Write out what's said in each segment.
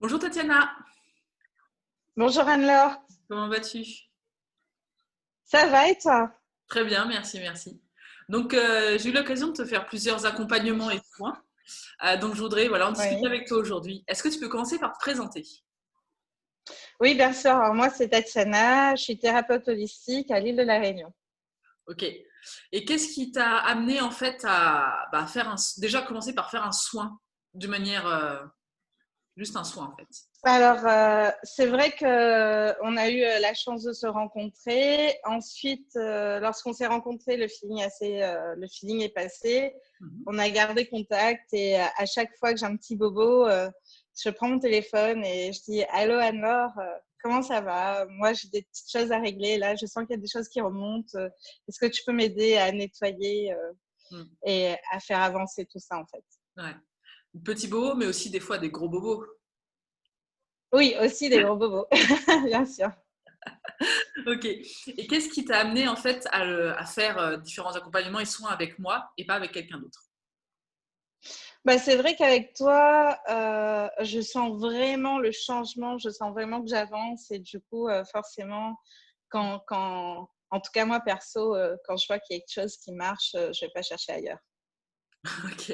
Bonjour Tatiana, Bonjour Anne-Laure, comment vas-tu? ça va et toi? Très bien, merci, merci. Donc, j'ai eu l'occasion de te faire plusieurs accompagnements et soins. Donc, je voudrais en discuter Oui. avec toi aujourd'hui. Est-ce que tu peux commencer par te présenter? Oui, bien sûr. Alors, moi, c'est Tatiana, je suis thérapeute holistique à l'île de la Réunion. Ok. Et qu'est-ce qui t'a amené en fait à faire déjà commencer par faire un soin, de manière juste un soin en fait. Alors, c'est vrai qu'on a eu la chance de se rencontrer. Ensuite, lorsqu'on s'est rencontrés, le feeling est passé. Mhm. On a gardé contact et à chaque fois que j'ai un petit bobo, je prends mon téléphone et je dis Allô Anne-Laure, comment ça va? Moi, j'ai des petites choses à régler. Là, je sens qu'il y a des choses qui remontent. Est-ce que tu peux m'aider à nettoyer Mm. et à faire avancer tout ça en fait? Ouais. Petit bobo, mais aussi des fois des gros bobos. Oui, aussi des gros bobos, bien sûr. Ok. Et qu'est-ce qui t'a amené en fait à faire différents accompagnements et soins avec moi et pas avec quelqu'un d'autre? Bah, c'est vrai qu'avec toi, je sens vraiment le changement, je sens vraiment que j'avance et du coup, forcément, en tout cas moi perso, quand je vois qu'il y a quelque chose qui marche, je vais pas chercher ailleurs. Ok,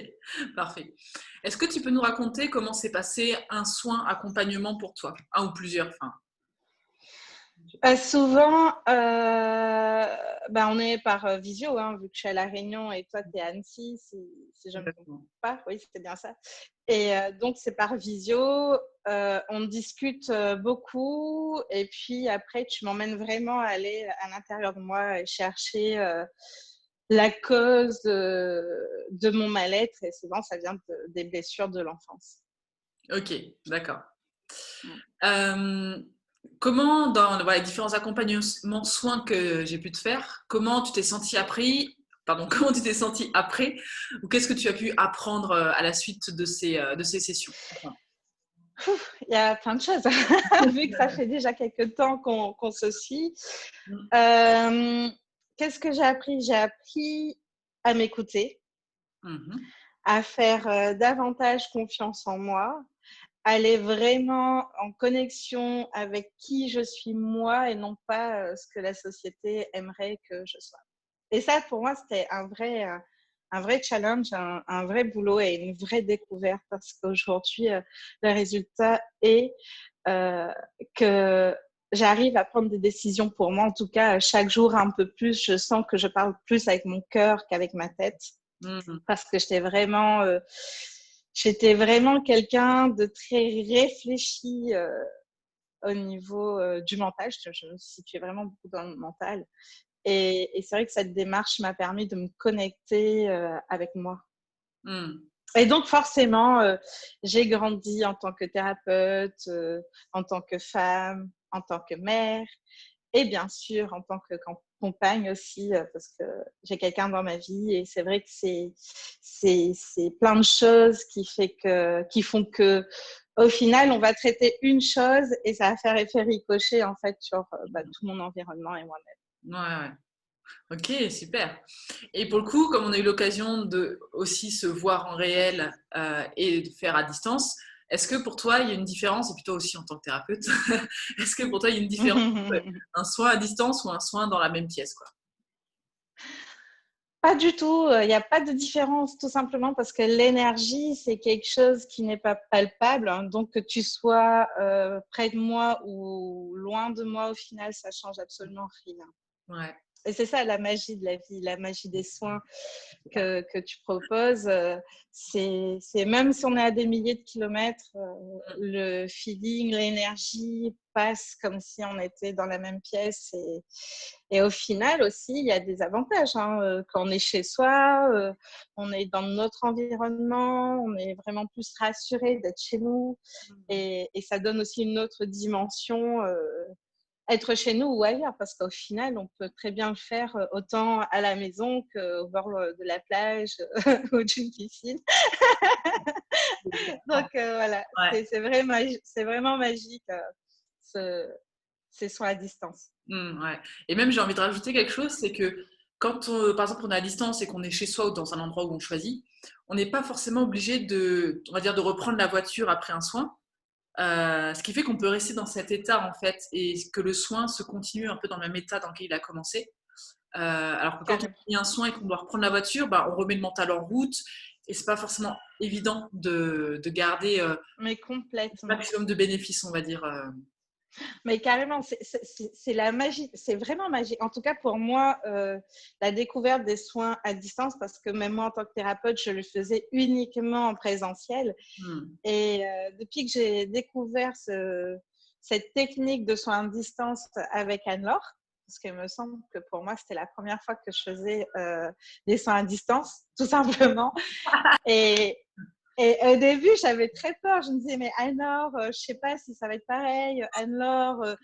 parfait. Est-ce que tu peux nous raconter comment s'est passé un soin accompagnement pour toi? Un ou plusieurs, enfin. Souvent, on est par visio, hein, vu que je suis à La Réunion et toi, tu es à Annecy, si je ne me trompe Exactement. pas. Oui, c'était bien ça. Et donc, c'est par visio. On discute beaucoup. Et puis après, tu m'emmènes vraiment à aller à l'intérieur de moi et chercher la cause de mon mal-être. Et souvent, ça vient des blessures de l'enfance. Ok, d'accord. Mm. Euh, Comment, dans les différents accompagnements soins que j'ai pu te faire, comment tu t'es senti comment tu t'es senti après, ou qu'est-ce que tu as pu apprendre à la suite de ces sessions? Enfin, Il y a plein de choses, vu que ça fait déjà quelques temps qu'on se suit. mm, Euh, Qu'est-ce que j'ai appris? J'ai appris à m'écouter, mhm, à faire davantage confiance en moi, aller vraiment en connexion avec qui je suis moi et non pas ce que la société aimerait que je sois. Et ça, pour moi, c'était un vrai challenge, un vrai boulot et une vraie découverte parce qu'aujourd'hui, le résultat est euh, que j'arrive à prendre des décisions pour moi. En tout cas, chaque jour, un peu plus, je sens que je parle plus avec mon cœur qu'avec ma tête mm, parce que j'étais vraiment quelqu'un de très réfléchi au niveau du mental. Je me situais vraiment beaucoup dans le mental. Et c'est vrai que cette démarche m'a permis de me connecter avec moi. mm. Et donc, forcément, j'ai grandi en tant que thérapeute, en tant que femme, en tant que mère, et bien sûr en tant que compagne aussi, parce que j'ai quelqu'un dans ma vie. Et c'est vrai que c'est plein de choses qui font que, au final, on va traiter une chose et ça va faire effet ricochet en fait sur tout mon environnement et moi-même. Ouais, ouais. Ok, super. Et pour le coup, comme on a eu l'occasion de aussi se voir en réel et de faire à distance, est-ce que pour toi il y a une différence, et plutôt aussi en tant que thérapeute, est-ce que pour toi il y a une différence entre un soin à distance ou un soin dans la même pièce, quoi? Pas du tout, il n'y a pas de différence tout simplement parce que l'énergie, c'est quelque chose qui n'est pas palpable, hein. Donc que tu sois près de moi ou loin de moi, au final, ça change absolument rien. Ouais. Et c'est ça la magie de la vie, la magie des soins que tu proposes. C'est même si on est à des milliers de kilomètres, le feeling, l'énergie passe comme si on était dans la même pièce. Et au final aussi, il y a des avantages, hein. Quand on est chez soi, on est dans notre environnement, on est vraiment plus rassuré d'être chez nous. Et ça donne aussi une autre dimension. Être chez nous ou ailleurs, parce qu'au final, on peut très bien le faire autant à la maison qu'au bord de la plage ou d'une piscine. Donc voilà, Ouais. c'est vraiment magique ce, ces soins à distance. Ouais. Et même j'ai envie de rajouter quelque chose, c'est que quand par exemple on est à distance et qu'on est chez soi ou dans un endroit où on choisit, on n'est pas forcément obligé de, on va dire, de reprendre la voiture après un soin. Ce qui fait qu'on peut rester dans cet état en fait et que le soin se continue un peu dans le même état dans lequel il a commencé. Alors que quand on Carrément. finit un soin et qu'on doit reprendre la voiture, bah, on remet le mental en route et c'est pas forcément évident de garder Mais le complètement. maximum de bénéfices, on va dire. Mais carrément, c'est la magie, c'est vraiment magique. En tout cas, pour moi, la découverte des soins à distance, parce que même moi, en tant que thérapeute, je le faisais uniquement en présentiel. Hmm. Et depuis que j'ai découvert cette technique de soins à distance avec Anne-Laure, parce qu'il me semble que pour moi, c'était la première fois que je faisais des soins à distance, tout simplement. Et, et au début, j'avais très peur. Je me disais, mais Anne-Laure, je ne sais pas si ça va être pareil. Anne-Laure,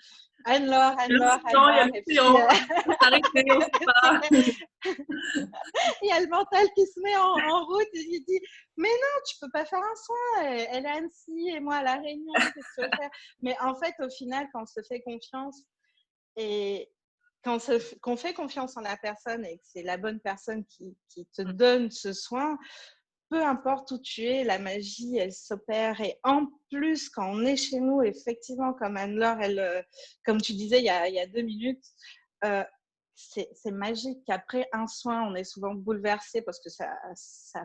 Anne-Laure, Il y a Anne-Laure, le Anne-Laure. Et puis, client, il faut s'arrêter, on sait pas. il y a le mental qui se met en route et il dit, mais non, tu peux pas faire un soin. Elle est à Annecy et moi à La Réunion. Qu'est-ce que tu veux faire? Mais en fait, au final, quand on se fait confiance et qu'on fait confiance en la personne et que c'est la bonne personne qui te donne ce soin, peu importe où tu es, la magie, elle s'opère. Et en plus, quand on est chez nous, effectivement, comme Anne-Laure, comme tu disais il y a 2 minutes, euh, c'est magique. Après un soin, on est souvent bouleversé parce que ça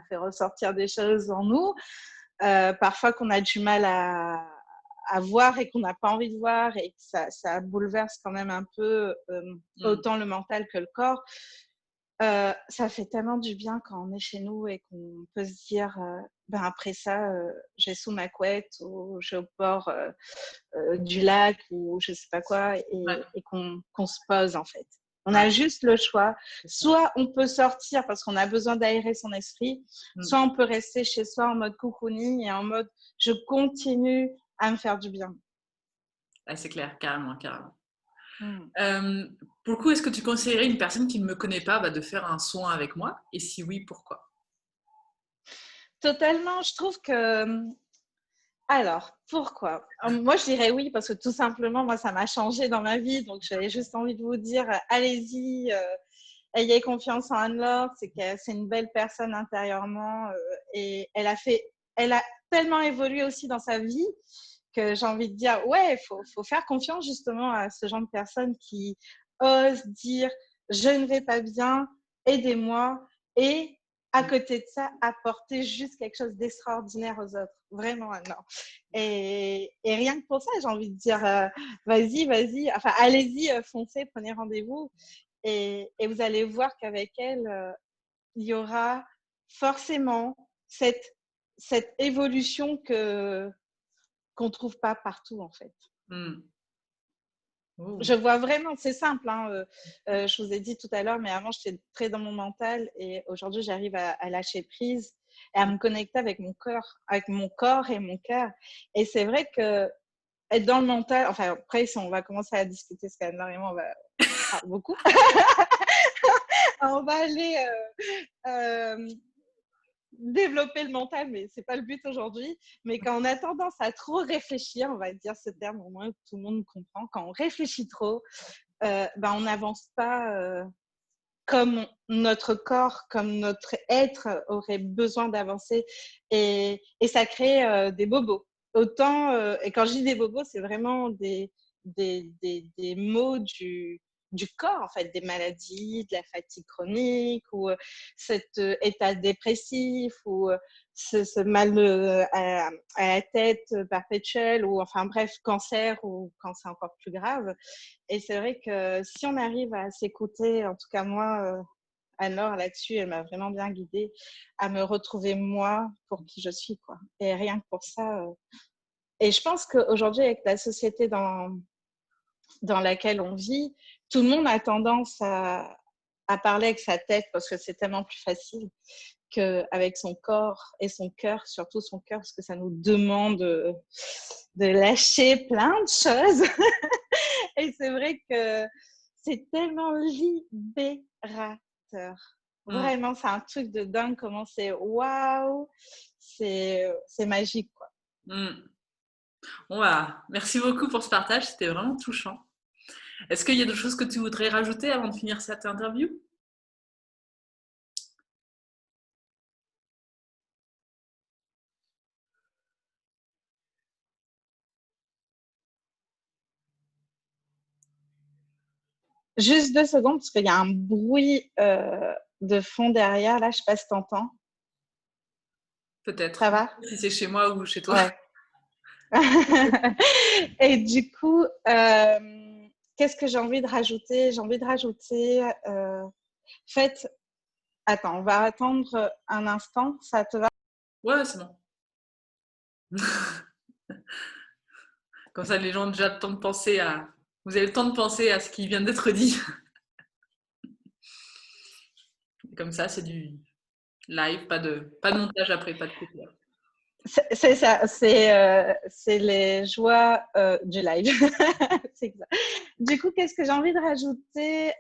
fait ressortir des choses en nous. Parfois qu'on a du mal à voir et qu'on n'a pas envie de voir et que ça bouleverse quand même un peu autant le mental que le corps. Ça fait tellement du bien quand on est chez nous et qu'on peut se dire ben après ça, j'ai sous ma couette ou je suis au bord du lac ou je sais pas quoi Ouais, et qu'on se pose en fait. On ouais, a juste le choix. c'est ça. Soit on peut sortir parce qu'on a besoin d'aérer son esprit, Mm. soit on peut rester chez soi en mode cocooning et en mode je continue à me faire du bien. Ouais, c'est clair, carrément, carrément. Mm. Euh, pour le coup, est-ce que tu conseillerais une personne qui ne me connaît pas bah, de faire un soin avec moi? Et si oui, pourquoi? Totalement, je trouve que alors, pourquoi? Moi, je dirais oui, parce que tout simplement, moi, ça m'a changé dans ma vie. Donc, j'avais juste envie de vous dire, allez-y, ayez confiance en Anne-Laure. C'est une belle personne intérieurement. Et elle a tellement évolué aussi dans sa vie que j'ai envie de dire, ouais, faut faire confiance justement à ce genre de personnes qui osent dire, je ne vais pas bien, aidez-moi. Et à côté de ça, apporter juste quelque chose d'extraordinaire aux autres. Vraiment, non. Et rien que pour ça, j'ai envie de dire, vas-y, enfin, allez-y, foncez, prenez rendez-vous. Et vous allez voir qu'avec elle, il y aura forcément cette évolution qu'on ne trouve pas partout, en fait. Mm. Oh. Je vois vraiment, c'est simple. Hein, je vous ai dit tout à l'heure, mais avant, j'étais très dans mon mental et aujourd'hui, j'arrive à lâcher prise et à me connecter avec mon corps et mon cœur. Et c'est vrai que être dans le mental, enfin, après, si on va commencer à discuter, parce qu'Anne et moi, on parle beaucoup, on va aller développer le mental, mais c'est pas le but aujourd'hui. Mais quand on a tendance à trop réfléchir, on va dire ce terme au moins que tout le monde comprend, quand on réfléchit trop, ben, on n'avance pas comme notre corps, comme notre être aurait besoin d'avancer. Et ça crée des bobos. Autant, et quand je dis des bobos, c'est vraiment des maux du corps, en fait, des maladies, de la fatigue chronique, ou cet état dépressif, ou ce mal à la tête perpétuel, ou enfin bref, cancer, ou quand c'est encore plus grave. Et c'est vrai que si on arrive à s'écouter, en tout cas moi, Anne-Laure là-dessus, elle m'a vraiment bien guidée à me retrouver moi pour qui je suis, quoi. Et rien que pour ça. Et je pense qu'aujourd'hui, avec la société dans laquelle on vit, tout le monde a tendance à parler avec sa tête parce que c'est tellement plus facile qu'avec son corps et son cœur, surtout son cœur, parce que ça nous demande de lâcher plein de choses. Et c'est vrai que c'est tellement libérateur. Mm. Vraiment, c'est un truc de dingue comment c'est waouh, c'est magique quoi. Mm. Bon, bah, merci beaucoup pour ce partage, c'était vraiment touchant. Est-ce qu'il y a d'autres choses que tu voudrais rajouter avant de finir cette interview? Juste 2 secondes, parce qu'il y a un bruit de fond derrière. Là, je sais pas si t'entends. Peut-être. Ça va? Si c'est chez moi ou chez toi. Ouais. Et du coup, qu'est-ce que j'ai envie de rajouter? J'ai envie de rajouter, faites, attends, on va attendre un instant, ça te va? Ouais, c'est bon. Comme ça, les gens ont déjà le temps de penser à... Vous avez le temps de penser à ce qui vient d'être dit. Comme ça, c'est du live, pas de montage après, pas de coupure. C'est ça, c'est les joies du live. C'est exact. Du coup, qu'est-ce que j'ai envie de rajouter?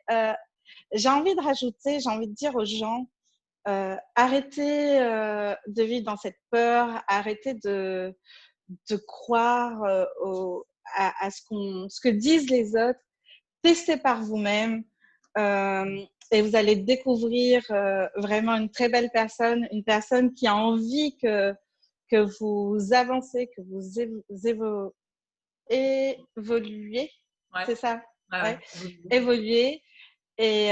J'ai envie de dire aux gens, arrêtez de vivre dans cette peur, arrêtez de croire ce que disent les autres. Testez par vous-même et vous allez découvrir vraiment une très belle personne, une personne qui a envie que vous avancez, que vous évoluez. Ouais, C'est ça? ouais, Ouais. ouais. Évoluer. Et,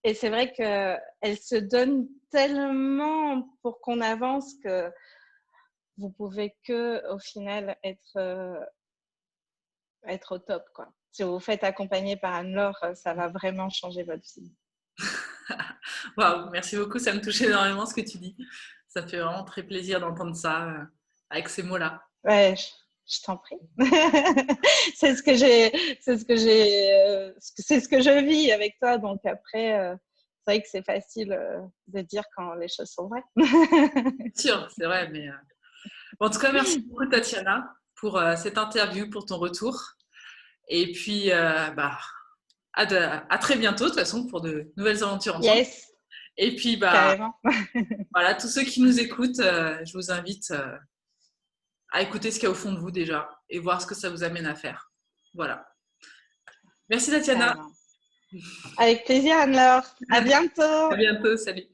et c'est vrai qu'elle se donne tellement pour qu'on avance que vous pouvez que, au final, être au top, quoi. Si vous vous faites accompagner par Anne-Laure, ça va vraiment changer votre vie. Waouh, merci beaucoup, ça me touche énormément ce que tu dis. Ça fait vraiment très plaisir d'entendre ça avec ces mots-là. Ouais, je t'en prie. C'est ce que je vis avec toi. Donc après, c'est vrai que c'est facile de dire quand les choses sont vraies. C'est sûr, c'est vrai, mais en tout cas, merci beaucoup Tatiana pour cette interview, pour ton retour. Et puis, à très bientôt, de toute façon, pour de nouvelles aventures ensemble. Yes, Et puis, carrément. voilà, tous ceux qui nous écoutent, je vous invite à écouter ce qu'il y a au fond de vous déjà et voir ce que ça vous amène à faire. Voilà. Merci Tatiana. Carrément. Avec plaisir, Anne-Laure. À bientôt. À bientôt. Salut.